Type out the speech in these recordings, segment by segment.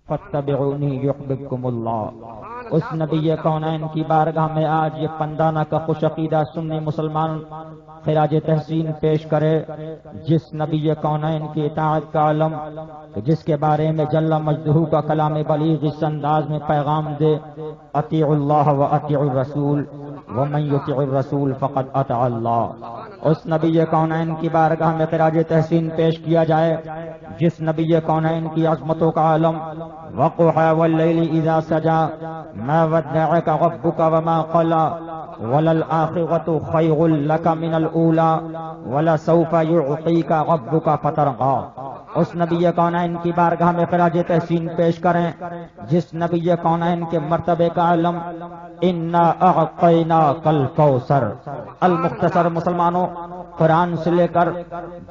فاتبعونی یحببکم اللہ۔ اس نبی کونین کی بارگاہ میں آج یہ پندانہ کا خوش عقیدہ سنی مسلمان خراج تحسین پیش کرے، جس نبی کونین کی اطاعت کا علم، جس کے بارے میں جل مجدہ کا کلام بلیغ اس انداز میں پیغام دے، اطیعوا اللہ و اطیعوا الرسول ومن یطع الرسول فقد اطاع اللہ۔ اس نبی کونین کی بارگاہ میں خراج تحسین پیش کیا جائے، جس نبی کونین کی عظمتوں کا عالم، وقوحا واللیل اذا سجا ما ودعک ربک وما قلا وللآخرۃ خیر لک من الاولی ولسوف یعطیک ربک فترضی۔ اس نبی کونین کی بارگاہ میں خراج تحسین پیش کریں، جس نبی کونین کے مرتبے کا علم، انا اعطیناک الکوثر۔ المختصر مسلمانوں، قرآن سے لے کر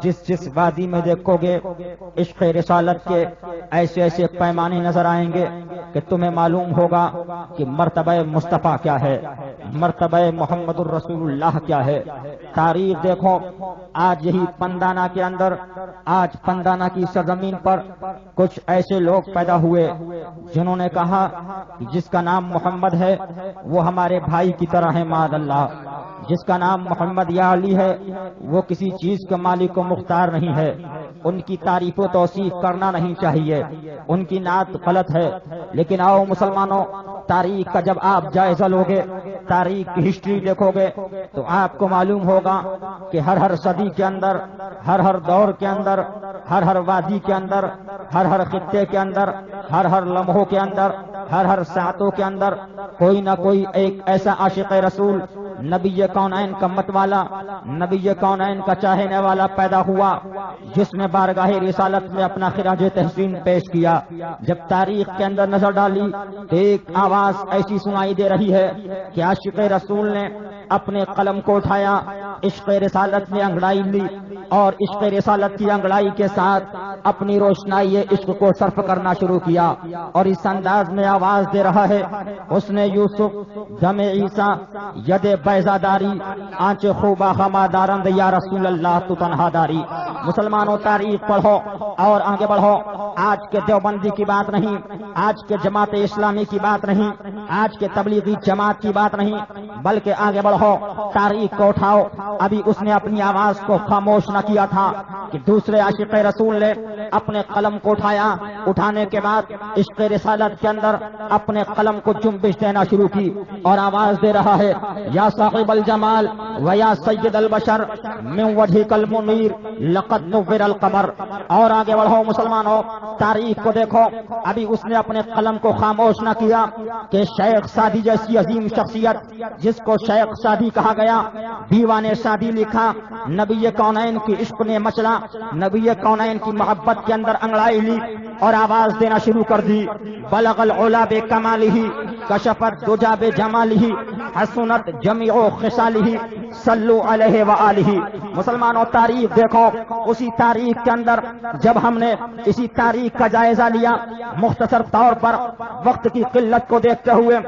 جس وادی میں دیکھو گے عشق رسالت کے ایسے ایسے پیمانے نظر آئیں گے کہ تمہیں معلوم ہوگا کہ مرتبہ مصطفیٰ کیا ہے، مرتبہ محمد الرسول اللہ کیا ہے۔ تاریخ دیکھو، آج یہی پندانہ کے اندر، آج پندانہ کی سرزمین پر کچھ ایسے لوگ پیدا ہوئے جنہوں نے کہا کہ جس کا نام محمد ہے وہ ہمارے بھائی کی طرح ہے، معاذ اللہ۔ جس کا نام محمد یا علی ہے وہ کسی چیز کے مالک و مختار نہیں ہے، ان کی تعریف و توصیف کرنا نہیں چاہیے، ان کی نعت غلط ہے۔ لیکن آؤ مسلمانوں، تاریخ کا جب آپ جائزہ لوگے، تاریخ کی ہسٹری دیکھو گے تو آپ کو معلوم ہوگا کہ ہر صدی کے اندر، ہر دور کے اندر، ہر وادی کے اندر، ہر خطے کے اندر، ہر لمحوں کے اندر، ہر ساعتوں کے اندر کوئی نہ کوئی ایک ایسا عاشق رسول، نبی کونین کا مت والا، نبی کونین کا چاہنے والا پیدا ہوا، جس نے بارگاہ رسالت میں اپنا خراج تحسین پیش کیا۔ جب تاریخ کے اندر نظر ڈالی تو ایک آواز ایسی سنائی دے رہی ہے کہ عاشق رسول نے اپنے قلم کو اٹھایا، عشق رسالت میں انگڑائی لی اور عشق رسالت کی انگڑائی کے ساتھ اپنی روشنائی عشق کو صرف کرنا شروع کیا، اور اس انداز میں آواز دے رہا ہے، اس نے یوسف دم عیسیٰ ید بیضا داری آنچ خوبا خما دارند یا رسول اللہ تو تنہا داری۔ مسلمانوں، تاریخ پڑھو اور آگے بڑھو۔ آج کے دیوبندی کی بات نہیں، آج کے جماعت اسلامی کی بات نہیں، آج کے تبلیغی جماعت کی بات نہیں، بلکہ آگے بڑھو، تاریخ کو اٹھاؤ۔ ابھی اس نے اپنی آواز کو خاموش نہ کیا تھا کہ دوسرے عاشق رسول نے اپنے قلم کو اٹھایا، اٹھانے کے بعد عشق رسالت کے اندر اپنے قلم کو جنبش دینا شروع کی اور آواز دے رہا ہے، یا صاحب الجمال و یا سید البشر من وجهک المنیر لقد نور القمر۔ اور آگے بڑھو مسلمانوں، تاریخ کو دیکھو، ابھی اس نے اپنے قلم کو خاموش نہ کیا کہ شیخ سعدی جیسی عظیم شخصیت، جس کو شیخ سعدی کہا گیا، دیوان سعدی لکھا، نبی کونین کی عشق نے مچلا، نبی کونین کی محبت کے اندر انگڑائی لی اور آواز دینا شروع کر دی، بلغ العلا بکمالہ کشفت دجا بجمالہ حسنت جمیع خصالہ صلو علیہ وآلہ۔ مسلمانوں، تاریخ دیکھو، اسی تاریخ کے اندر جب ہم نے اسی تاریخ کا جائزہ لیا مختصر طور پر وقت کی قلت کو دیکھتے ہوئے،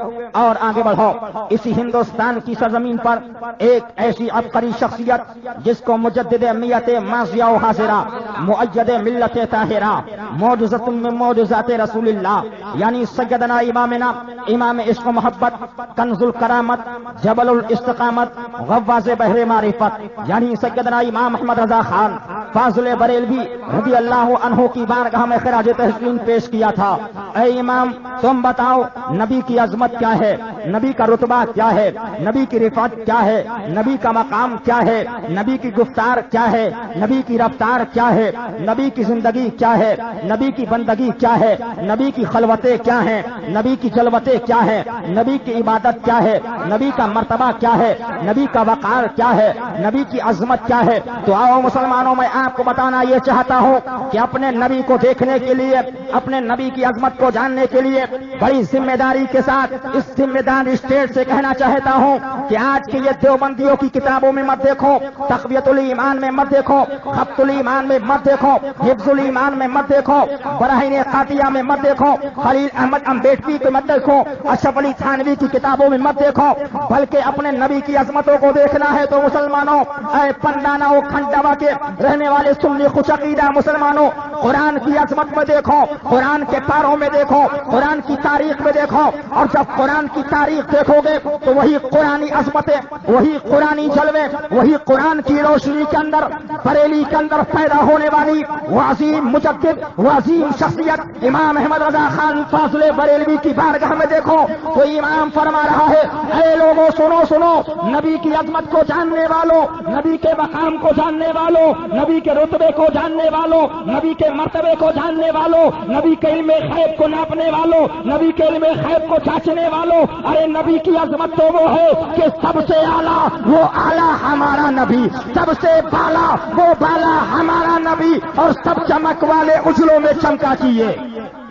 اور آگے بڑھو، اسی ہندوستان کی سرزمین پر ایک ایسی عبقری شخصیت جس کو مجدد میت ماضیہ و حاضرہ، مؤید ملت طاہرہ، معجزۃ من معجزات رسول اللہ، یعنی سیدنا امامنا امام عشق و محبت، کنز الکرامت، جبل الاستقامت، غواز بحر معرفت، یعنی سیدنا امام احمد رضا خان فاضل بریلوی رضی اللہ عنہ کی بارگاہ میں خراج تحسین پیش کیا تھا۔ اے امام، تم بتاؤ نبی کی عظمت کیا ہے، نبی کا رتبہ کیا ہے، نبی کی رفعت کیا ہے، نبی کا مقام کیا ہے، نبی کی گفتار کیا ہے، نبی کی رفتار کیا ہے، نبی کی زندگی کیا ہے، نبی کی بندگی کیا ہے، نبی کی خلوتیں کیا ہیں، نبی کی جلوتیں کیا ہیں، نبی کی عبادت کیا ہے، نبی کا مرتبہ کیا ہے، نبی کا وقار کیا ہے، نبی کی عظمت کیا ہے۔ تو آؤ مسلمانوں، میں آپ کو بتانا یہ چاہتا ہوں کہ اپنے نبی کو دیکھنے کے لیے، اپنے نبی کی عظمت کو جاننے کے لیے بڑی ذمہ داری کے ساتھ اس ذمہ دار اسٹیٹ سے کہنا چاہتا ہوں کہ آج کے یہ دیوبندیوں کی کتابوں میں مت دیکھو، تقویت الایمان میں مت دیکھو، خبط الایمان میں مت دیکھو، حفظ الایمان میں مت دیکھو، براہین قاطعہ میں مت دیکھو، خلیل احمد امبیڈکری کو مت دیکھو، اشرف علی تھانوی کی کتابوں میں مت دیکھو، بلکہ اپنے نبی کی عظمتوں کو دیکھنا ہے تو مسلمانوں، اے پندانہ و کھنڈوا کے رہنے والے سنی خوش عقیدہ مسلمانوں، قرآن کی عظمت میں دیکھو، قرآن کے پاروں میں دیکھو، قرآن کی تاریخ میں دیکھو، اور جب قرآن کی تاریخ دیکھو گے تو وہی قرآنی عظمتیں، وہی قرآنی جلوے، وہی قرآن کی روشنی کے اندر بریلی کے اندر پیدا ہونے والی وہ عظیم مجدد، وہ عظیم شخصیت امام احمد رضا خان فاضل بریلوی کی بارگاہ میں دیکھو تو امام فرما رہا ہے، اے لوگوں سنو سنو، نبی کی عظمت کو جاننے والوں، نبی کے مقام کو جاننے والوں، نبی کے رتبے کو جاننے والوں، نبی کے مرتبے کو جاننے والوں، نبی کے علم غیب کو ناپنے والوں، نبی کے علم غیب کو جانچنے والوں، ارے نبی کی عظمت تو وہ ہے کہ سب سے اعلیٰ وہ اعلیٰ ہمارا نبی، سب سے بالا وہ بالا ہمارا نبی، اور سب چمک والے اجلوں میں چمکا کیے۔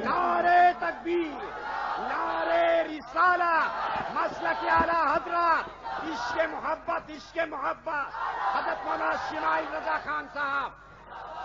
نعرے تکبیر، نعرے رسالت، مسلک اعلیٰ حضرت، عشق محبت، عشق محبت، حضرت مولانا اسماعیل رضا خان صاحب،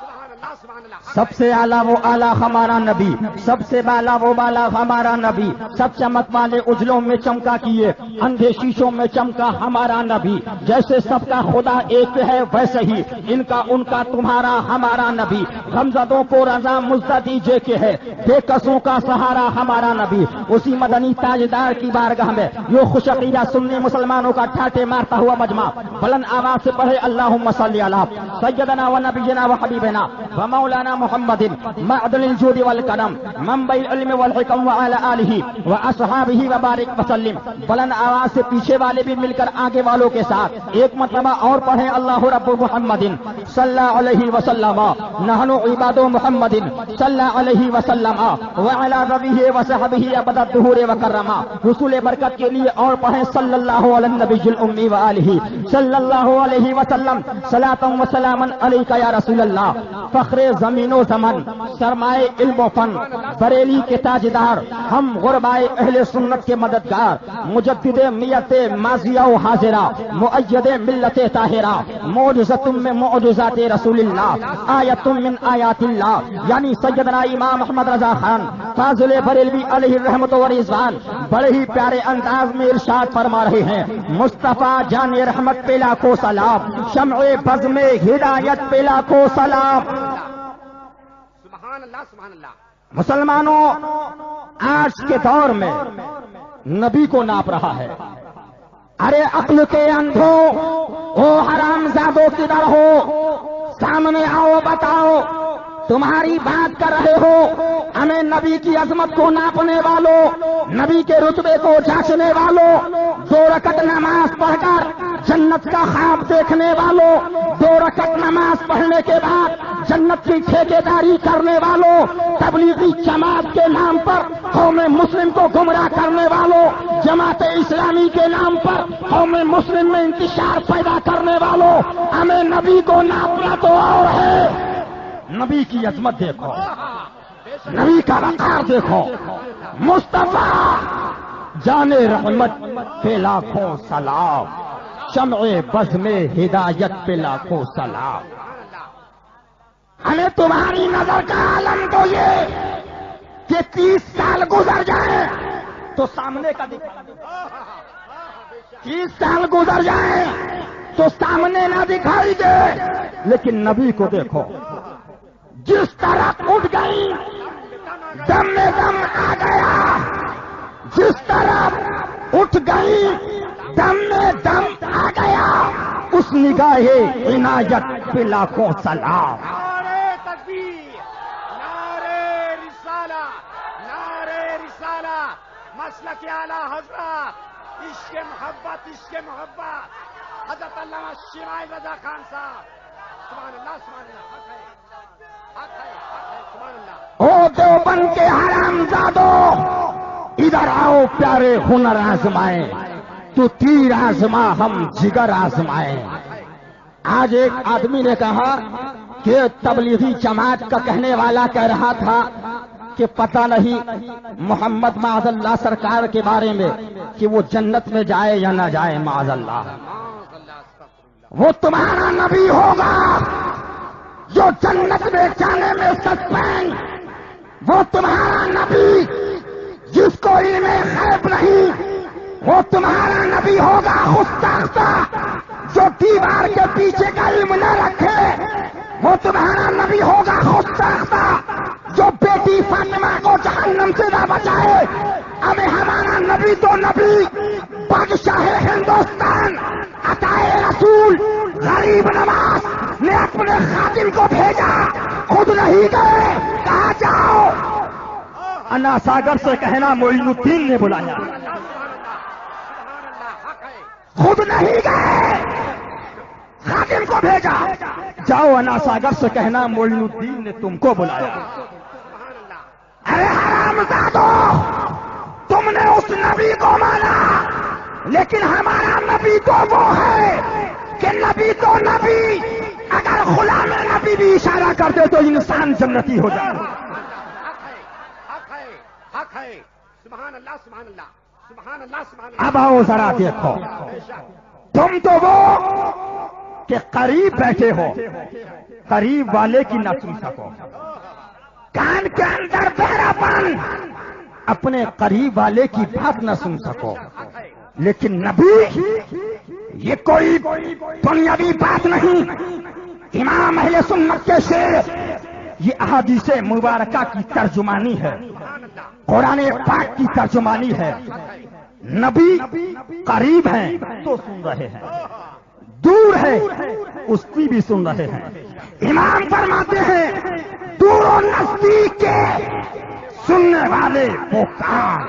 سبحان اللہ سبحان اللہ۔ سب سے اعلیٰ وہ اعلیٰ ہمارا نبی، سب سے بالا وہ بالا ہمارا نبی، سب چمک والے اجلوں میں چمکا کیے، اندھے شیشوں میں چمکا ہمارا نبی، جیسے سب کا خدا ایک ہے ویسے ہی ان کا ان کا تمہارا ہمارا نبی، غمزدوں کو رضا مزدہ دیجے کے ہے، بے کسوں کا سہارا ہمارا نبی۔ اسی مدنی تاجدار کی بارگاہ میں یہ خوش عقیدہ سنی مسلمانوں کا ٹھاٹے مارتا ہوا مجمع بلند آواز سے پڑھے اللہم صلی علی سیدنا و نبینا و حبیبنا و مولانا محمد معدن الجود والکرم منبع العلم والحکم وعلی آلہ و اصحابہ وبارک وسلم۔ بلند آواز سے پیچھے والے بھی مل کر آگے والوں کے ساتھ ایک مرتبہ اور پڑھیں اللہ رب محمد صلی اللہ علیہ وسلم نحن عباد محمد صلی اللہ علیہ وسلم وعلی ربہ وصحبہ ابد الدہور وکرما۔ حصول برکت کے لیے اور پڑھیں صلی اللہ علی النبی الامی وآلہ صلی اللہ علیہ وسلم صلاۃ و سلاما علیک یا رسول اللہ۔ فخر زمین و زمن، سرمائے علم و فن، بریلی کے تاجدار، ہم غربائے اہل سنت کے مددگار، مجدد میت ماضیہ و حاضرہ، مؤید ملت طاہرہ، معجزۃ من معجزات رسول اللہ، آیۃ من آیات اللہ، یعنی سیدنا امام احمد رضا خان فاضل بریلوی علیہ الرحمت و رضوان بڑے ہی پیارے انداز میں ارشاد فرما رہے ہیں، مصطفیٰ جان رحمت پہ لاکھوں سلام، شمع بزم ہدایت پہ لاکھوں سلام۔ سبحان اللہ سبحان اللہ۔ مسلمانوں، آج کے دور میں نبی کو ناپ رہا ہے، ارے عقل کے اندھو، او حرام زادو کدھر ہو، سامنے آؤ بتاؤ، تمہاری بات کر رہے ہو، ہمیں نبی کی عظمت کو ناپنے والوں، نبی کے رتبے کو جانچنے والوں، 2 رکعت نماز پڑھ کر جنت کا خواب دیکھنے والوں، 2 رکعت نماز پڑھنے کے بعد جنت کی ٹھیکیداری کرنے والوں، تبلیغی جماعت کے نام پر قوم مسلم کو گمراہ کرنے والوں، جماعت اسلامی کے نام پر قوم مسلم میں انتشار پیدا کرنے والوں، ہمیں نبی کو ناپنا تو اور ہے۔ نبی کی عظمت دیکھو، نبی کا وقار دیکھو، مصطفیٰ جان رحمت پہ لاکھوں سلام، شمع بزم ہدایت پہ لاکھوں سلام۔ ہمیں تمہاری نظر کا عالم تو یہ کہ 30 سال گزر جائیں تو سامنے کا دکھا، 30 سال گزر جائیں تو سامنے نہ دکھائی دے، لیکن نبی کو دیکھو، جس طرح اٹھ گئی دم میں دم آ گیا، جس طرح اٹھ گئی دم میں دم آ گیا، اس نگاہ عنایت پہ لاکھوں سلام۔ نعرے تکبیر، نعرے رسالت، نعرے رسالت، مسلک اعلیٰ حضرت، عشق محبت، عشق محبت، حضرت علامہ اسماعیل رضا خان صاحب، سبحان اللہ سبحان اللہ۔ حق ہے، حق ہے، حق ہے، سبحان اللہ۔ او دیوبند کے حرام زادو، ادھر آؤ پیارے ہنر آزمائیں، تو تیر آزما ہم جگر آزمائیں۔ آج ایک آدمی نے کہا کہ تبلیغی جماعت کا کہنے والا کہہ رہا تھا کہ پتہ نہیں محمد معاذ اللہ سرکار کے بارے میں کہ وہ جنت میں جائے یا نہ جائے، معاذ اللہ۔ وہ تمہارا نبی ہوگا جو جنت میں جانے میں سسپینڈ، وہ تمہارا نبی جس کو علم غیب نہیں، وہ تمہارا نبی ہوگا گستاخ جو دیوار کے پیچھے کا علم نہ رکھے، وہ تمہارا نبی ہوگا خود ساختہ جو بیٹی فاطمہ کو جہنم سے نہ بچائے. ہمیں ہمارا نبی تو نبی بادشاہ ہندوستان عطائے رسول غریب نواز نے اپنے خادم کو بھیجا، خود نہیں گئے. کہا جاؤ. انا ساگر سے کہنا معین الدین نے بلایا، خود نہیں گئے، خادم کو بھیجا. جاؤ انا ساگر سے کہنا معین الدین نے تم کو بلایا. ارے حرامزادو، تم نے اس نبی کو مانا، لیکن ہمارا نبی تو وہ ہے کہ نبی تو نبی، اگر غلام نبی بھی اشارہ کر دے تو انسان جنتی ہو جائے. حق ہے. سبحان اللہ سبحان اللہ سبحان اللہ سبحان اللہ. اب آؤ ذرا دیکھو، تم تو وہ کہ قریب بیٹھے ہو، قریب والے کی نہ سن سکو، کان کے اندر بہرا پن، اپنے قریب والے کی بات نہ سن سکو. لیکن نبی یہ کوئی دنیاوی بات نہیں. امام اہل سنت کے شعر یہ احادیث مبارکہ کی ترجمانی ہے، قرآن پاک کی ترجمانی ہے. نبی قریب ہیں تو سن رہے ہیں، دور ہے اس کی بھی سن رہے ہیں. امام فرماتے ہیں دور و نزدیک کے سننے والے وہ کان،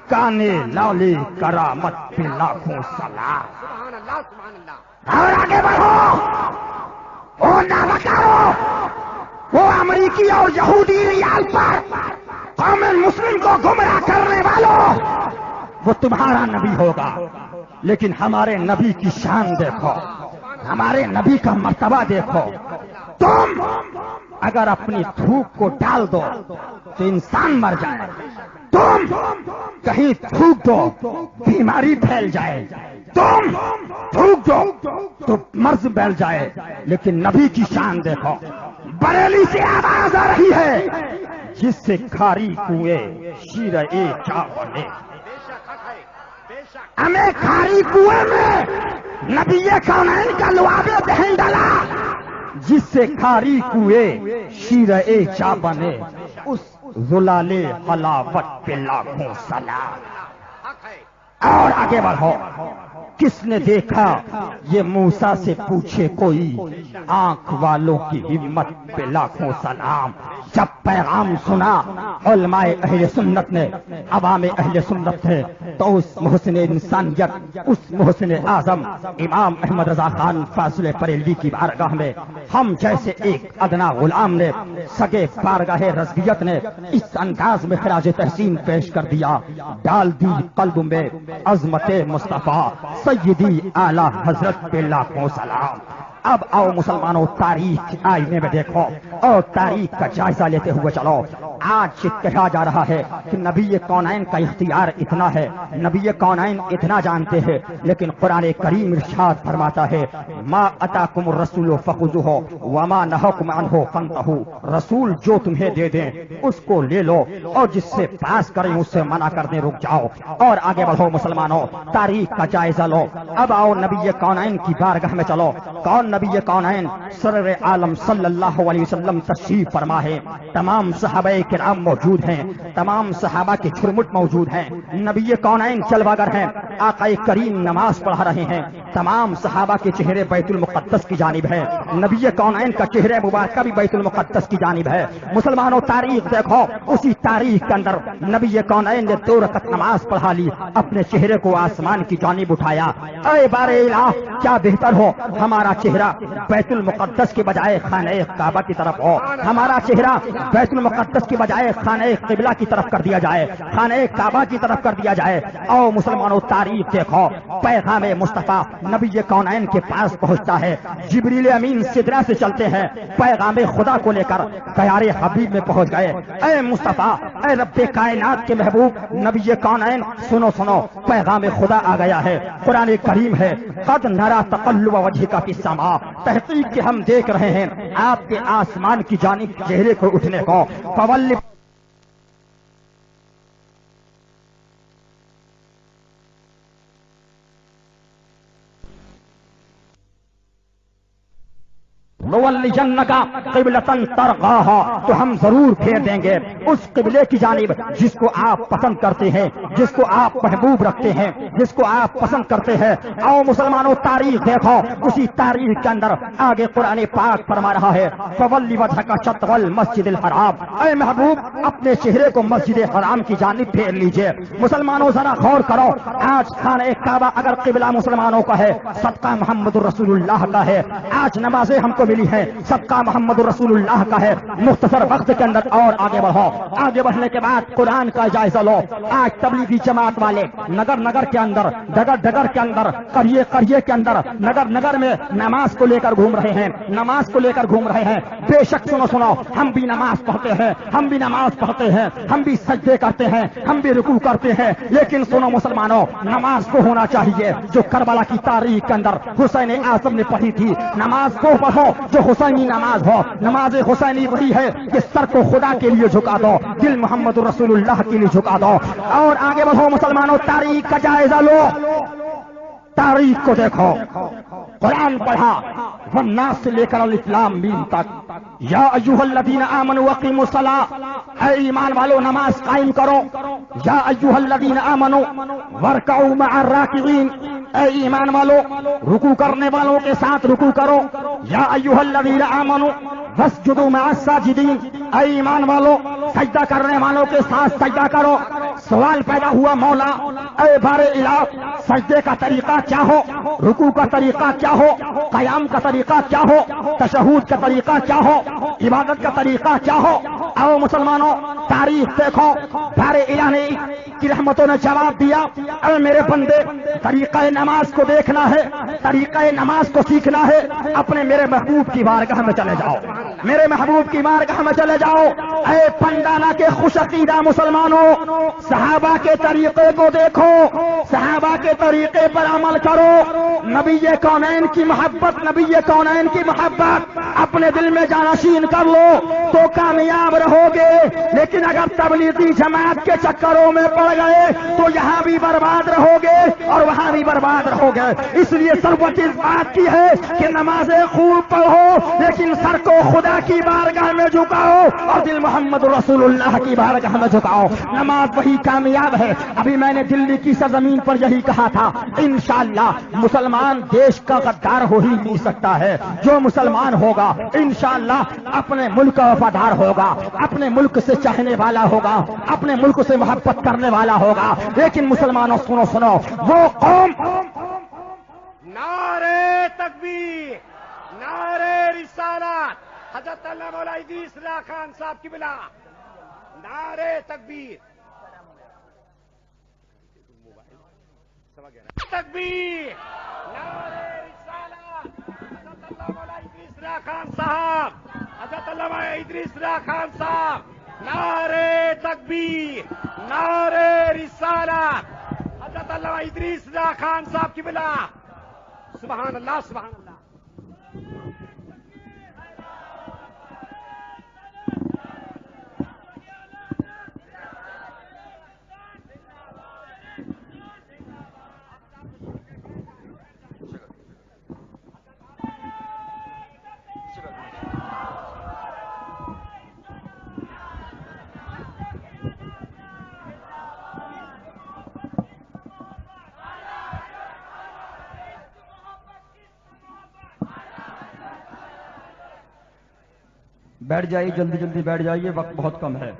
کانے لالے کرامت پہ لاکھوں سلام. سبحان اللہ سبحان اللہ. اور آگے بڑھو، وہ ناوکارو، وہ امریکی اور یہودی ریال پر قوم مسلم کو گمراہ کرنے والوں، وہ تمہارا نبی ہوگا. لیکن ہمارے نبی کی شان دیکھو، ہمارے نبی کا مرتبہ دیکھو. تم اگر اپنی تھوک کو ڈال دو تو انسان مر جائے، تم کہیں تھوک دو بیماری پھیل جائے، تم تھوک دو تو مرض پھیل جائے. لیکن نبی کی شان دیکھو. بریلی سے آواز آ رہی ہے جس سے کھاری کنویں شیر چا بنے. ہمیں کھاری کنویں میں نبی کونین کا لعاب دہن ڈالا، جس سے کھاری کنویں شیر چا بنے. اس زلال حلاوت پہ لاکھوں سلام. اور آگے بڑھو. کس نے دیکھا یہ موسیٰ سے پوچھے کوئی، آنکھ والوں کی ہمت پہ لاکھوں سلام. جب پیغام سنا علماء اہل سنت نے، عوام اہل سنت نے، تو اس محسن انسانیت، اس محسن اعظم امام احمد رضا خان فاضل بریلوی کی بارگاہ میں ہم جیسے ایک ادنا غلام نے، سگے بارگاہ رضویت نے اس انداز میں خراج تحسین پیش کر دیا. ڈال دی قلب میں عظمت مصطفیٰ سیدی اعلی حضرت پہ لاکھوں سلام. اب آؤ مسلمانوں، تاریخ آئینے میں دیکھو اور تاریخ کا جائزہ لیتے ہوئے چلو. آج کہا جا رہا ہے کہ نبی کونین کا اختیار اتنا ہے، نبی کونین اتنا جانتے ہیں، لیکن قرآن کریم ارشاد فرماتا ہے ما اتاکم الرسول فخذوہ وما نہاکم عنہ فانتہوا. رسول جو تمہیں دے دیں اس کو لے لو، اور جس سے پاس کریں اس سے منع کرنے رک جاؤ. اور آگے بڑھو مسلمانوں، تاریخ کا جائزہ لو. اب آؤ نبی کونین کی بارگاہ میں چلو. کون نبی کونین؟ سرور عالم صلی اللہ علیہ وسلم تشریف فرما ہے. تمام صحابہ کرام موجود ہیں، تمام صحابہ کے چھرمٹ موجود ہیں. نبی کونین جلوہ گر ہیں. آقا کریم نماز پڑھا رہے ہیں. تمام صحابہ کے چہرے بیت المقدس کی جانب ہے. نبی کونین کا چہرہ مبارکہ بھی بیت المقدس کی جانب ہے. مسلمانوں تاریخ دیکھو، اسی تاریخ کے اندر نبی کونین نے 2 رکعت نماز پڑھا لی، اپنے چہرے کو آسمان کی جانب اٹھایا. اے بار الہ، کیا بہتر ہو ہمارا چہرہ بیت المقدس کے بجائے خانہ کعبہ کی طرف ہو، ہمارا چہرہ بیت المقدس کے بجائے خانہ قبلہ کی طرف کر دیا جائے، خانہ کعبہ کی طرف کر دیا جائے. او مسلمانوں تاریخ دیکھو، پیغام مصطفیٰ نبی کونین کے پاس پہنچتا ہے. جبریل امین سدرہ سے چلتے ہیں، پیغام خدا کو لے کر دیار حبیب میں پہنچ گئے. اے مصطفیٰ، اے رب کائنات کے محبوب نبی کونین، سنو سنو، پیغام خدا آ گیا ہے. قرآن کریم ہے قد نرى تقلب وجهك في السماء. تحقیق کہ ہم دیکھ رہے ہیں آپ کے آسمان کی جانب چہرے کو اٹھنے کو. فول فَلَنُوَلِّيَنَّكَ قِبْلَةً تَرْضَاهَا، تو ہم ضرور پھیر دیں گے اس قبلے کی جانب جس کو آپ پسند کرتے ہیں، جس کو آپ محبوب رکھتے ہیں، جس کو آپ پسند کرتے ہیں۔ آؤ مسلمانوں تاریخ دیکھو، اسی تاریخ کے اندر آگے قرآن پاک فرما رہا ہے فَوَلِّ وَجْهَكَ شَطْرَ الْمَسْجِدِ الْحَرَامِ، اے محبوب اپنے چہرے کو مسجد حرام کی جانب پھیر لیجئے۔ مسلمانوں ذرا غور کرو، آج خانہ کعبہ اگر قبلہ مسلمانوں کا ہے، صدقہ محمد رسول اللہ کا ہے۔ آج نمازیں ہم کو ملی ہیں، صدقہ محمد رسول اللہ کا ہے۔ مختصر وقت کے اندر اور آگے بڑھو، آگے بڑھنے کے بعد قرآن کا جائزہ لو۔ آج تبلیغی جماعت والے نگر نگر کے اندر، ڈگر ڈگر کے اندر، قریے قریے کے اندر، نگر نگر میں نماز کو لے کر گھوم رہے ہیں، نماز کو لے کر گھوم رہے ہیں۔ بے شک سنو سنو، ہم بھی نماز پڑھتے ہیں، ہم بھی نماز پڑھتے ہیں، ہم بھی سجدے کرتے ہیں، ہم بھی رکوع کرتے ہیں، لیکن سنو مسلمانوں، نماز کو ہونا چاہیے جو کربلا کی تاریخ کے اندر حسین اعظم نے پڑھی تھی۔ نماز کو پڑھو جو حسینی نماز ہو۔ نماز حسینی وہی ہے کہ سر کو خدا کے لیے جھکا دو، دل محمد رسول اللہ کے لیے جھکا دو۔ اور آگے بڑھو مسلمانوں، تاریخ کا جائزہ لو، تاریخ کو دیکھو۔ قرآن پڑھا والناس سے لے کر الاسلام مین تک، یا ایھا الذین آمنوا اقیموا الصلاۃ، اے ایمان والو نماز قائم کرو۔ یا ایھا الذین آمنوا وارکعوا مع الراکعین، اے ایمان والو رکوع کرنے والوں کے ساتھ رکوع کرو۔ یا ایھا الذین آمنوا واسجدوا مع الساجدین، اے ایمان والو سجدہ کرنے والوں کے ساتھ سجدہ کرو۔ سوال پیدا ہوا مولا اے بار الہ، سجدے کا طریقہ کیا ہو، رکوع کا طریقہ کیا ہو، قیام کا طریقہ کیا ہو، تشہود کا طریقہ کیا ہو، عبادت کا طریقہ کیا ہو؟ آؤ مسلمانوں تاریخ دیکھو، بار الہ نے کی رحمتوں نے جواب دیا، اے میرے بندے طریقہ نماز کو دیکھنا ہے، طریقہ نماز کو سیکھنا ہے، اپنے میرے محبوب کی بارگاہ میں چلے جاؤ، میرے محبوب کی بارگاہ میں چلے جاؤ۔ اے پنڈانا کے خوش عقیدہ مسلمانوں، صحابہ کے طریقے کو دیکھو، صحابہ کے طریقے پر عمل کرو۔ نبی کونین کی محبت، نبی کونین کی محبت اپنے دل میں جانشین کر لو تو کامیاب رہو گے، لیکن اگر تبلیغی جماعت کے چکروں میں پڑ گئے تو یہاں بھی برباد رہو گے اور وہاں بھی برباد رہو گے۔ اس لیے ضرورت اس بات کی ہے کہ نمازیں خوب پڑھو، لیکن سر کو خدا کی بارگاہ میں جھکاؤ اور دل محمد رسول اللہ کی بارگاہ میں جھکاؤ۔ نماز وہی کامیاب ہے۔ ابھی میں نے دلی کی سرزمین پر یہی کہا تھا، انشاءاللہ مسلمان دیش کا غدار ہو ہی نہیں سکتا ہے۔ جو مسلمان ہوگا انشاءاللہ اپنے ملک کا وفادار ہوگا، اپنے ملک سے چاہنے والا ہوگا، اپنے ملک سے محبت کرنے والا ہوگا۔ لیکن مسلمانوں سنو سنو، وہ قوم نعرے تکبیر، نعرے رسالت، حضرت علامہ مولا ادریس رضا خان صاحب کی بلا، نعرے تکبیر، تکبیر، نعرے رسالت، حضرت علامہ مولا ادریس رضا خان صاحب، حضرت علامہ ادریس رضا خان صاحب، نعرے تکبیر، نعرے رسالت، حضرت علامہ ادریس رضا خان صاحب کی بلا، سبحان اللہ سبحان اللہ۔ بیٹھ جائیے، جلدی جلدی بیٹھ جائیے، وقت بہت کم ہے۔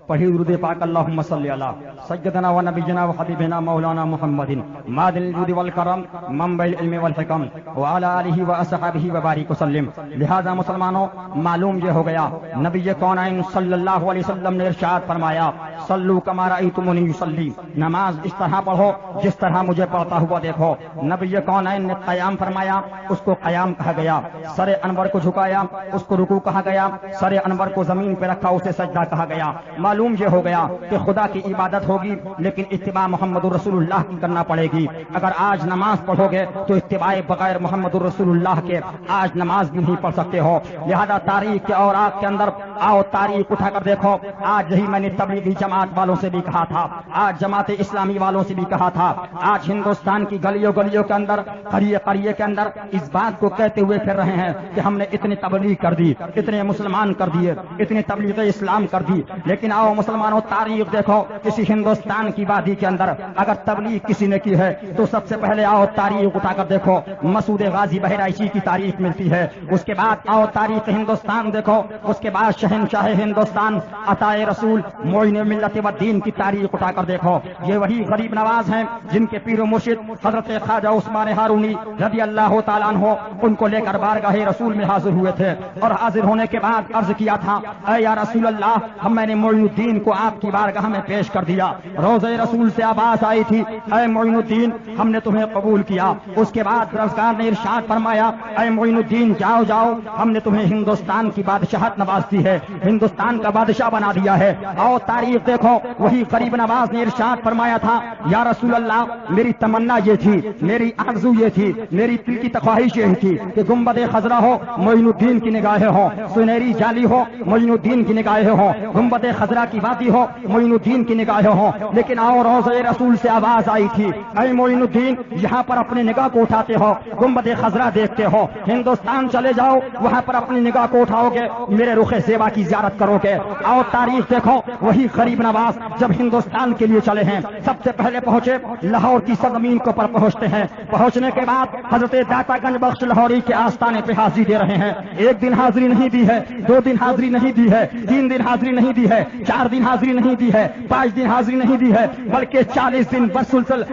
پڑھی درود پاک اللہم صلی علی سیدنا و نبینا و حبیبنا مولانا محمد معدن الجود والکرم منبع العلم والحکم وعلی آلہ و اصحابہ وبارک وسلم۔ لہذا مسلمانوں معلوم یہ ہو گیا، نبی کونین صلی اللہ علیہ وسلم نے ارشاد فرمایا صلو کما رأیتمونی یصلی، نماز اس طرح پڑھو جس طرح مجھے پڑھتا ہوا دیکھو۔ نبی کونین نے قیام فرمایا، اس کو قیام کہا گیا۔ سر انور کو جھکایا، اس کو رکوع کہا گیا۔ سر انور کو زمین پہ رکھا، اسے سجدہ کہا گیا۔ معلوم یہ ہو گیا کہ خدا کی عبادت ہوگی لیکن اتباع محمد الرسول اللہ کی کرنا پڑے گی۔ اگر آج نماز پڑھو گے تو اتباع بغیر محمد الرسول اللہ کے آج نماز بھی نہیں پڑھ سکتے ہو۔ لہذا تاریخ کے اوراق کے اندر آؤ تاریخ اٹھا کر دیکھو۔ آج یہی میں نے تبلیغی جماعت والوں سے بھی کہا تھا، آج جماعت جماعت اسلامی والوں سے بھی کہا تھا، آج ہندوستان کی گلیوں گلیوں کے اندر، قریے قریے کے اندر اس بات کو کہتے ہوئے پھر رہے ہیں کہ ہم نے اتنی تبلیغ کر دی، اتنے مسلمان کر دیے، اتنی تبلیغ اسلام کر دی. لیکن آؤ مسلمانوں، تاریخ دیکھو کسی ہندوستان کی وادی کے اندر اگر تبلیغ کسی نے کی ہے تو سب سے پہلے آؤ تاریخ اٹھا کر دیکھو، مسعود غازی بہرائچی کی تاریخ ملتی ہے. اس کے بعد آؤ تاریخ ہندوستان دیکھو، اس کے بعد شہنشاہ ہندوستان عطائے رسول معین ملت و دین کی تاریخ اٹھا کر دیکھو. یہ وہی غریب نواز ہیں جن کے پیر و مرشد حضرت خواجہ عثمان ہارونی رضی اللہ تعالیٰ عنہ ان کو لے کر بارگاہ رسول میں حاضر ہوئے تھے، اور حاضر ہونے کے بعد عرض کیا تھا، اے یا رسول اللہ، میں نے معین الدین کو آپ کی بارگاہ میں پیش کر دیا. روضہ رسول سے آواز آئی تھی، اے معین الدین، ہم نے تمہیں قبول کیا. اس کے بعد سرکار نے ارشاد فرمایا، اے معین الدین، جاؤ جاؤ، ہم نے تمہیں ہندوستان کی بادشاہت نواز دی ہے، ہندوستان کا بادشاہ بنا دیا ہے. آؤ تاریخ دیکھو، وہی غریب نواز نے ارشاد فرمایا تھا، یا رسول اللہ، میری تمنا یہ تھی، میری آرزو یہ تھی، میری دل کی خواہش یہ تھی کہ گنبد خضرا ہو، معین الدین کی نگاہیں ہوں، سنہری جالی ہو، معین الدین کی نگاہیں ہوں، گنبد خضرا کی وادی ہو، معین الدین کی نگاہیں ہوں. لیکن آؤ روضہ رسول سے آواز آئی تھی، اے معین الدین، یہاں پر اپنی نگاہ کو اٹھاتے ہو، گنبد خضرا دیکھتے ہو، ہندوستان چلے جاؤ، وہاں پر اپنی نگاہ کو اٹھاؤ گے، میرے رخ زیبا کی زیارت کرو گے. آؤ تاریخ دیکھو، وہی غریب نواز جب ہندوستان کے لیے چلے ہیں، سب سے پہلے پہنچے لاہور کی سرزمین کو پر پہنچتے ہیں. پہنچنے کے بعد حضرت داتا گنج بخش لاہوری کے آستانے پہ حاضری دے رہے ہیں. ایک دن حاضری نہیں دی ہے، 2 دن حاضری نہیں دی ہے، 3 دن حاضری نہیں دی ہے، 4 دن حاضری نہیں دی ہے، 5 دن حاضری نہیں دی ہے، بلکہ 40 دن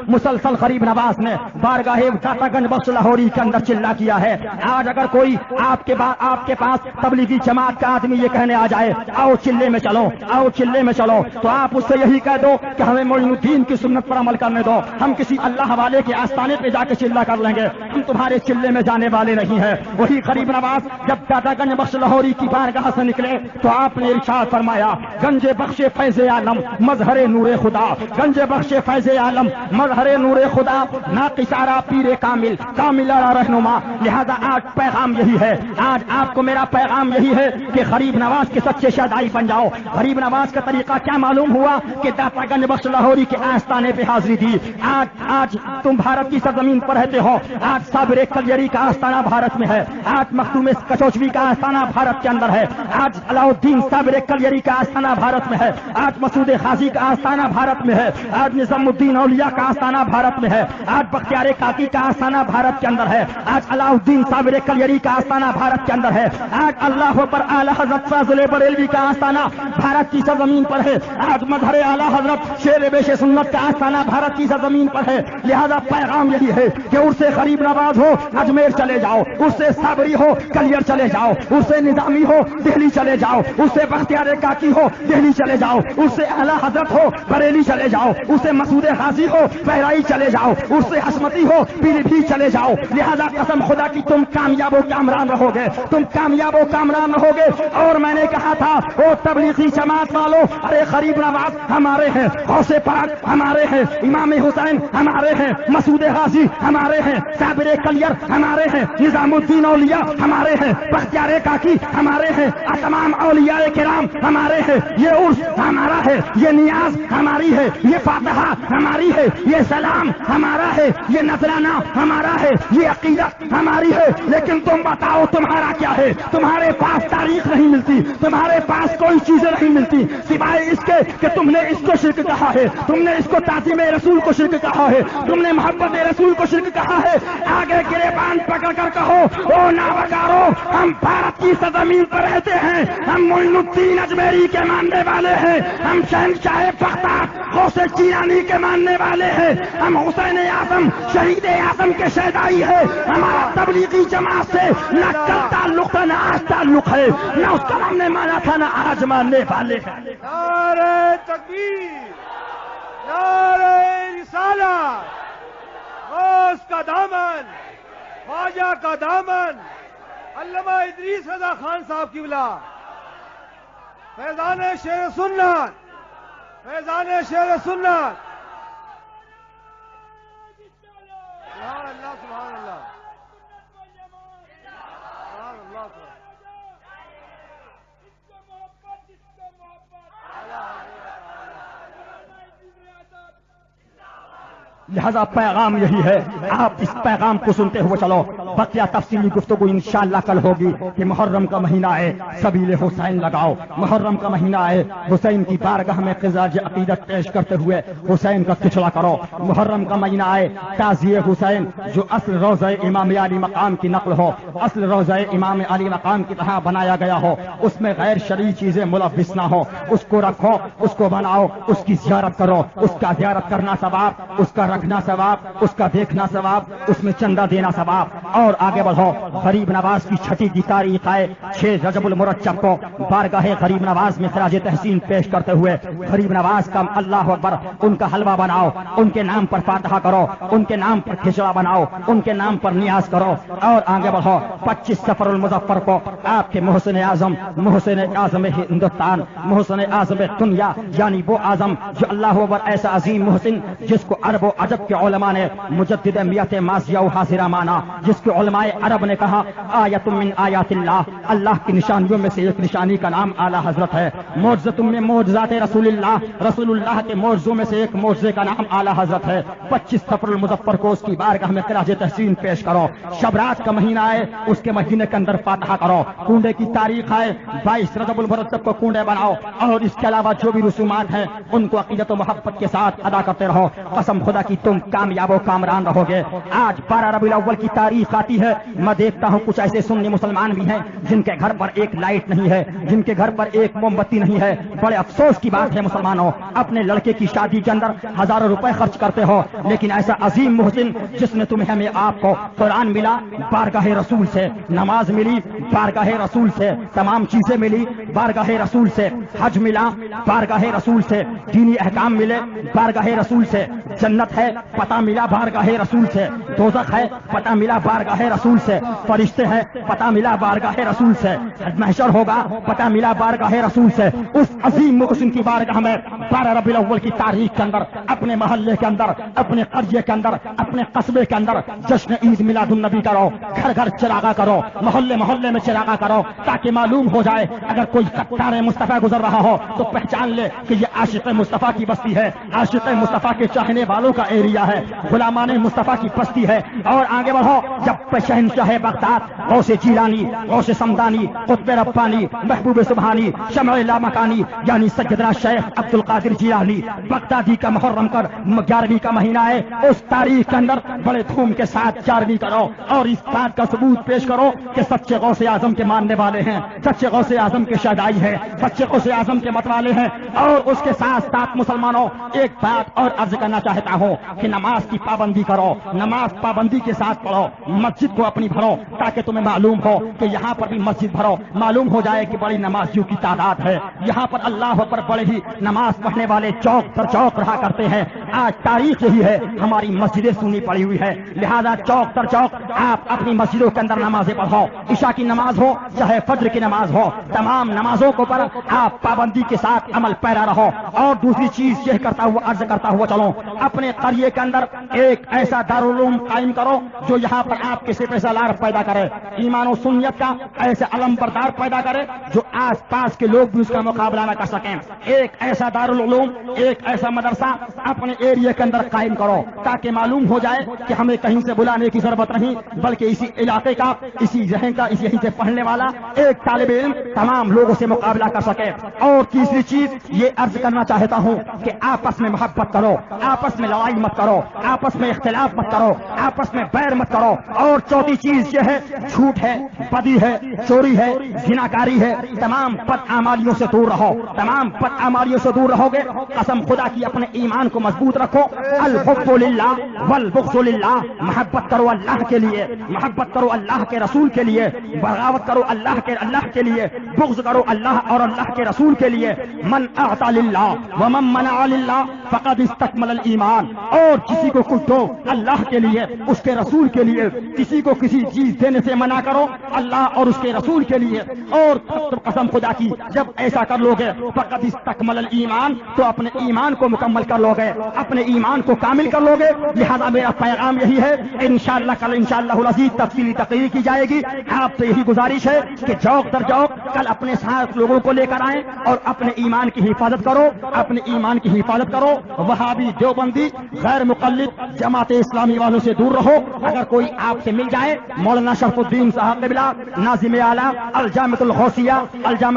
مسلسل غریب نواز نے بارگاہ داتا گنج بخش لاہوری کے اندر چلا کیا ہے. آج اگر کوئی آپ کے پاس تبلیغی جماعت کا آدمی یہ کہنے آ جائے، آؤ چلے میں چلو، آؤ چلے میں چلو، تو آپ اس سے یہی کہہ دو کہ ہمیں معین الدین کی سنت پر عمل کرنے دو، ہم کسی اللہ والے کے آستانے پہ جا کے چلا کر لیں گے، ہم تمہارے چلے میں جانے والے نہیں ہیں. وہی غریب نواز جب داتا گنج بخش لاہوری کی بارگاہ سے نکلے تو آپ نے ارشاد فرمایا، گنج بخش فیض عالم مظہر نور خدا، گنج بخش فیض عالم مظہر نور خدا، ناقصارا پیر کامل کامل رہنما. لہذا آج پیغام یہی ہے، آج آپ کو میرا پیغام یہی ہے کہ غریب نواز کے سچے شہدائی بن جاؤ. غریب نواز کا طریقہ کیا معلوم ہوا کہ داتا گنج بخش لاہوری کے آستانے پہ حاضری دی. آج تم بھارت کی سرزمین پر رہتے ہو، آج صابر کلیری کا آستانہ بھارت میں ہے، آج مخدوم کچوچوی کا آستانہ بھارت کے اندر ہے، آج علاء الدین صابر کلیری کا آستانہ بھارت میں ہے، آج مسعود غازی کا آستانہ بھارت میں ہے، آج نظام الدین اولیاء کا آستانہ بھارت میں ہے، آج بختیار کاکی کا آستانہ بھارت کے اندر ہے، آج علاء الدین صابر کلیری کا آستانہ بھارت کے اندر ہے، آج اللہ پر اعلی حضرت فاضل بریلوی کا آستانہ بھارت کی سرزمین پر ہے، آج مظہر اعلی حضرت شیر بیش سنت کا آستانہ بھارت کی سرزمین پر ہے. لہذا پیغام یہی ہے کہ اس سے غریب نواز ہو اجمیر چلے جاؤ، اس سے صابری ہو کلیئر چلے جاؤ، اس سے نظامی ہو دہلی چلے جاؤ، اس سے بختیار کاکی ہو دہلی چلے جاؤ، اس سے اعلی حضرت ہو بریلی چلے جاؤ، اس سے مسعود غازی ہو بہرائی چلے جاؤ، اس سے حشمتی ہو پیلی بھی چلے جاؤ. لہذا قسم خدا کی تم کامیاب و کامران رہو گے، تم کامیاب و کامران رہو گے. اور میں نے کہا تھا او تبلیغی جماعت والو، ارے غریب نواز ہمارے ہیں، غوث پاک ہمارے ہیں، امام حسین ہمارے ہیں، مسعود غازی ہمارے ہیں، صابر کلیئر ہمارے ہیں، نظام الدین اولیاء ہمارے ہیں، بختیار کاکی ہمارے ہیں، تمام اولیاء کرام ہمارے ہیں. یہ عرس ہمارا ہے، یہ نیاز ہماری ہے، یہ فاتحہ ہماری ہے، یہ سلام ہمارا ہے، یہ نذرانہ ہمارا ہے، یہ عقیدت ہماری ہے. لیکن تم بتاؤ تمہارا کیا ہے؟ تمہارے پاس تاریخ نہیں ملتی، تمہارے پاس کوئی چیزیں نہیں ملتی سوائے اس کے کہ تم نے اس کو شرک کہا ہے، تم نے اس کو تعظیم رسول کو شرک کہا ہے، تم نے محبت رسول کو شرک کہا ہے. آگے گریبان پکڑ کر کہو، او نابکارو، ہم بھارت کی سرزمین پر رہتے ہیں، ہم معین الدین اجمیری کے ماننے والے ہیں، ہم شہنشاہ بختیار غوث چینانی کے ماننے والے ہیں، ہم حسین اعظم شہید اعظم کے شہدائی ہے. ہمارا تبلیغی جماعت سے نہ کل تعلق تھا، نہ آج تعلق ہے، نہ اس کا ہم نے مانا تھا، نہ آج ماننے والے ہیں. نعرہ تکبیر، نعرہ رسالت، غوث کا دامن، خواجہ کا دامن، علامہ ادریس رضا خان صاحب کی بلا، فیضان شیر سنت، فیضان شیر سنت. سبحان اللہ، سبحان اللہ، سبحان اللہ. لہذا پیغام یہی ہے، آپ اس پیغام کو سنتے ہوئے چلو۔ بقیہ تفصیلی گفتگو انشاءاللہ کل ہوگی کہ محرم کا مہینہ ہے، سبیل حسین لگاؤ۔ محرم کا مہینہ ہے، حسین کی بارگاہ میں خراج عقیدت پیش کرتے ہوئے حسین کا کچڑا کرو۔ محرم کا مہینہ ہے، تعزیہ حسین جو اصل روضہ امام علی مقام کی نقل ہو، اصل روضہ امام علی مقام کی طرح بنایا گیا ہو، اس میں غیر شرعی چیزیں ملوث نہ ہو، اس کو رکھو، اس کو بناؤ، اس کی زیارت کرو۔ اس کا زیارت کرنا ثواب، اس کا رکھنا ثواب، اس کا دیکھنا ثواب، اس میں چندہ دینا ثواب۔ اور آگے بڑھو، غریب نواز کی چھٹی کی تاریخ ہے 6 رجب المرجب کو بارگاہ غریب نواز میں خراج تحسین پیش کرتے ہوئے غریب نواز کا اللہ اکبر ان کا حلوہ بناؤ، ان کے نام پر فاتحہ کرو، ان کے نام پر کھچڑا بناؤ، ان کے نام پر نیاز کرو۔ اور آگے بڑھو، 25 سفر المظفر کو آپ کے محسن اعظم ہندوستان، محسن اعظم دنیا، یعنی وہ اعظم جو اللہ اکبر ایسا عظیم محسن جس کو عرب و عجب کے علماء نے مجدد میت ماضیہ و حاضرہ مانا، جس کو علماء عرب نے کہا آیت من آیات اللہ، اللہ کی نشانیوں میں سے ایک نشانی کا نام اعلیٰ حضرت ہے۔ معجزۃ من معجزات رسول اللہ، رسول اللہ کے معجزوں میں سے ایک معجزے کا نام اعلیٰ حضرت ہے۔ 25 سفر المظفر کو اس کی بارگاہ میں خراج تحسین پیش کرو۔ شب رات کا مہینہ ہے، اس کے مہینے کے اندر فاتحہ کرو۔ کنڈے کی تاریخ ہے 22 رجب المرجب کو کنڈے بناؤ، اور اس کے علاوہ جو بھی رسومات ہیں ان کو عقیدت و محبت کے ساتھ ادا کرتے رہو۔ قسم خدا کی تم کامیاب و کامران رہو گے۔ آج 12 ربیع الاول کی تاریخ آتی ہے، میں دیکھتا ہوں کچھ ایسے سنی مسلمان بھی ہیں جن کے گھر پر ایک لائٹ نہیں ہے، جن کے گھر پر ایک موم بتی نہیں ہے۔ بڑے افسوس کی بات ہے مسلمانوں، اپنے لڑکے کی شادی کے اندر ہزاروں روپے خرچ کرتے ہو، لیکن ایسا عظیم محسن جس نے تمہیں ہمیں آپ کو قرآن ملا بارگاہ رسول سے، نماز ملی بارگاہ رسول سے، تمام چیزیں ملی بارگاہ رسول سے، حج ملا بارگاہ رسول سے، دینی احکام ملے بارگاہ رسول سے، جنت ہے پتہ ملا بارگاہ رسول سے، دوزخ ہے پتہ ملا بارگاہ رسول سے، فرشتے ہیں پتہ ملا بارگاہ رسول سے، محشر ہوگا پتہ ملا بارگاہ رسول سے۔ اس عظیم محسن کی بارگاہ میں 12 ربیع الاول کی تاریخ کے اندر، اپنے محلے کے اندر، اپنے قریے کے اندر، اپنے قصبے کے اندر جشن عید میلاد النبی کرو، گھر گھر چراغا کرو، محلے محلے میں چراغا کرو، تاکہ معلوم ہو جائے اگر کوئی قطار مصطفیٰ گزر رہا ہو تو پہچان لے کہ یہ عاشق مصطفیٰ کی بستی ہے، عاشق مصطفیٰ کے چاہنے والوں کا ایریا ہے، غلامان مصطفیٰ کی بستی ہے۔ اور آگے بڑھو، جب شہنشاہ بغداد غوث جیلانی، غوث سمدانی، قطب ربانی، محبوب سبحانی، شمع لامکانی یعنی سیدنا شیخ عبد القادر جیلانی بغدادی کا محرم کر 11ویں کا مہینہ ہے، اس تاریخ کے اندر بڑے دھوم کے ساتھ 11ویں کرو، اور اس بات کا ثبوت پیش کرو کہ سچے غوث اعظم کے ماننے والے ہیں، سچے غوث اعظم کے شہدائی ہیں، سچے غوث اعظم کے متوالے ہیں۔ اور اس کے ساتھ ساتھ مسلمانوں ایک بات اور عرض کرنا چاہتا ہوں کہ نماز کی پابندی کرو، نماز پابندی کے ساتھ پڑھو، مسجد کو اپنی بھرو تاکہ تمہیں معلوم ہو کہ یہاں پر بھی مسجد بھرو، معلوم ہو جائے کہ بڑی نمازیوں کی تعداد ہے یہاں پر، اللہ پر بڑے ہی نماز پڑھنے والے چوک پر چوک رہا کرتے ہیں۔ آج تاریخ یہی ہے، ہماری مسجدیں سنی پڑی ہوئی ہے، لہذا چوک پر چوک آپ اپنی مسجدوں کے اندر نمازیں پڑھو، عشاء کی نماز ہو چاہے فجر کی نماز ہو، تمام نمازوں کو پر آپ پابندی کے ساتھ عمل پیرا رہو۔ اور دوسری چیز یہ کرتا ہوا عرض کرتا ہوا چلو، اپنے قریے کے اندر ایک ایسا دارالعلوم قائم کرو جو یہاں پر آپ کے صرف سالار پیدا کرے، ایمان و سنیت کا ایسے علم بردار پیدا کرے جو آس پاس کے لوگ بھی اس کا مقابلہ نہ کر سکیں۔ ایک ایسا دارالعلوم، ایک ایسا مدرسہ اپنے ایریا کے اندر قائم کرو تاکہ معلوم ہو جائے کہ ہمیں کہیں سے بلانے کی ضرورت نہیں، بلکہ اسی علاقے کا، اسی ذہن کا، اسی یہیں سے پڑھنے والا ایک طالب علم تمام لوگوں سے مقابلہ کر سکے۔ اور تیسری چیز یہ عرض کرنا چاہتا ہوں کہ آپس میں محبت کرو، آپس میں لڑائی مت کرو، آپس میں اختلاف مت کرو، آپس میں بیر مت کرو۔ اور چوتھی چیز یہ ہے، جھوٹ ہے، بدی ہے، چوری ہے، زناکاری ہے، تمام بد اعمالیوں سے دور رہو، تمام بد اعمالیوں سے دور رہو گے، قسم خدا کی اپنے ایمان کو مضبوط رکھو۔ الحب للہ والبغض للہ، محبت کرو اللہ کے لیے، محبت کرو اللہ کے رسول کے لیے، بغاوت کرو اللہ کے لیے، بغض کرو اللہ اور اللہ کے رسول کے لیے۔ من اعطى للہ ومن منع للہ فقد استکمل الایمان، اور کسی کو کچھ دو اللہ کے لیے، اس کے رسول کے لیے، کسی کو کسی چیز دینے سے منع کرو اللہ اور اس کے رسول کے لیے، اور قسم خدا کی جب ایسا کر لو گے فقط استکمل الایمان، تو اپنے ایمان کو مکمل کر لو گے، اپنے ایمان کو کامل کر لو گے۔ لہذا میرا پیغام یہی ہے، انشاءاللہ کل انشاءاللہ العزیز تفصیلی تقریر کی جائے گی۔ آپ سے یہی گزارش ہے کہ جوق در جوق کل اپنے ساتھ لوگوں کو لے کر آئیں اور اپنے ایمان کی حفاظت کرو، اپنے ایمان کی حفاظت کرو۔ وہابی دیوبندی غیر مقلد جماعت اسلامی والوں سے دور رہو۔ اگر کوئی آپ سے مل جائے، مولانا شرف الدین صاحب قبلہ ناظم اعلیٰ الجامعۃ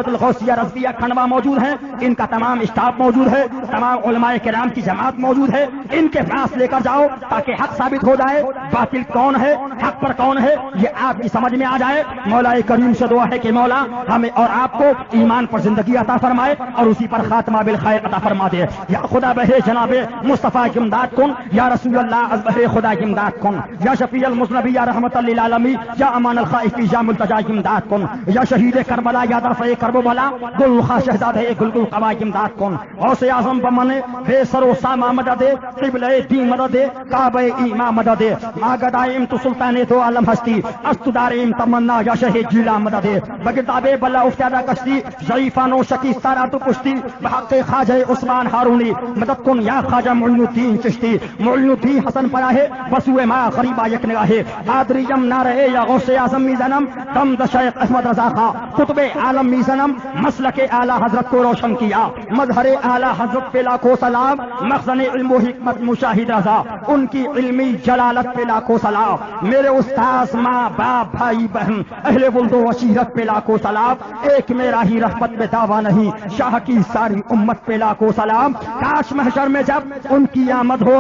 الغوثیہ رضویہ کھنڈوا موجود ہیں، ان کا تمام اسٹاف موجود ہے، تمام علماء کرام کی جماعت موجود ہے، ان کے پاس لے کر جاؤ تاکہ حق ثابت ہو جائے، باطل کون ہے حق پر کون ہے یہ آپ کی سمجھ میں آ جائے۔ مولا کریم سے دعا ہے کہ مولا ہمیں اور آپ کو ایمان پر زندگی عطا فرمائے اور اسی پر خاتمہ بالخیر عطا فرما دے۔ یا خدا بہے جناب مصطفیٰ کی امداد کن، یا رسول اللہ از بہے خدا کی امداد کن، یا شفیع المذنبی یا رحمت للعالمین، یا امان الخائفین یا ملتجا کی امداد کن، یا شہید کربلا یا درفع کرب و بلا گل خواہ شہزاد گلگل قبا کی امداد کن۔ غوث اعظم بمن بے سر و ساما مدد، قبلہ دین مدد، کعبہ ایمان مدد، ماگدائم تو سلطان تو عالم ہستی، استداریم تمنا یا شہید جیلا مدد، بگداد بلا افتادہ کشتی، ضعیفانو شکیستارا تو کشتی، بحق خواجہ عثمان ہارونی مدد کن یا خواجہ معین الدین چشتی، معین الدین حسن پناہ بسوئے ما غریبہ یک نگاہ، قادریم نارے یا غوث اعظم میزنم دم شیخ احمد رضا خان، قطب عالم میزنم مسلک اعلی حضرت کو روشن کیا، مظہر اعلی حضرت پہ لاکھوں سلام، مخزن علم و حکمت مشاہد رضا، ان کی علمی جلالت پہ لاکھوں سلام، میرے استاذ ماں باپ بھائی بہن اہل ولد و عشیرت پہ لاکھوں سلام، ایک میرا ہی رحمت میں دعویٰ نہیں شاہ کی ساری امت پہ لاکھوں سلام، کاش محشر میں جب ان کی آمد ہو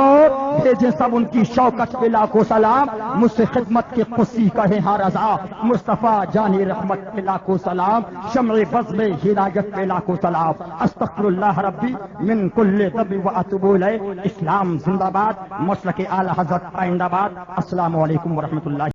بھیجے سب ان کی شوکت پہ لاکھوں سلام، مجھ سے خدمت کے قصی کہے ہاں رضا، مصطفیٰ جانی رحمت پہ لاکھوں سلام، شمع بزم ہدایت پہ لاکھوں سلام، استغفر اللہ ربی من کل ذنب و اتوب الیہ۔ اسلام زندہ باد، مسلک اعلی حضرت آئندہ باد۔ السلام علیکم ورحمۃ اللہ۔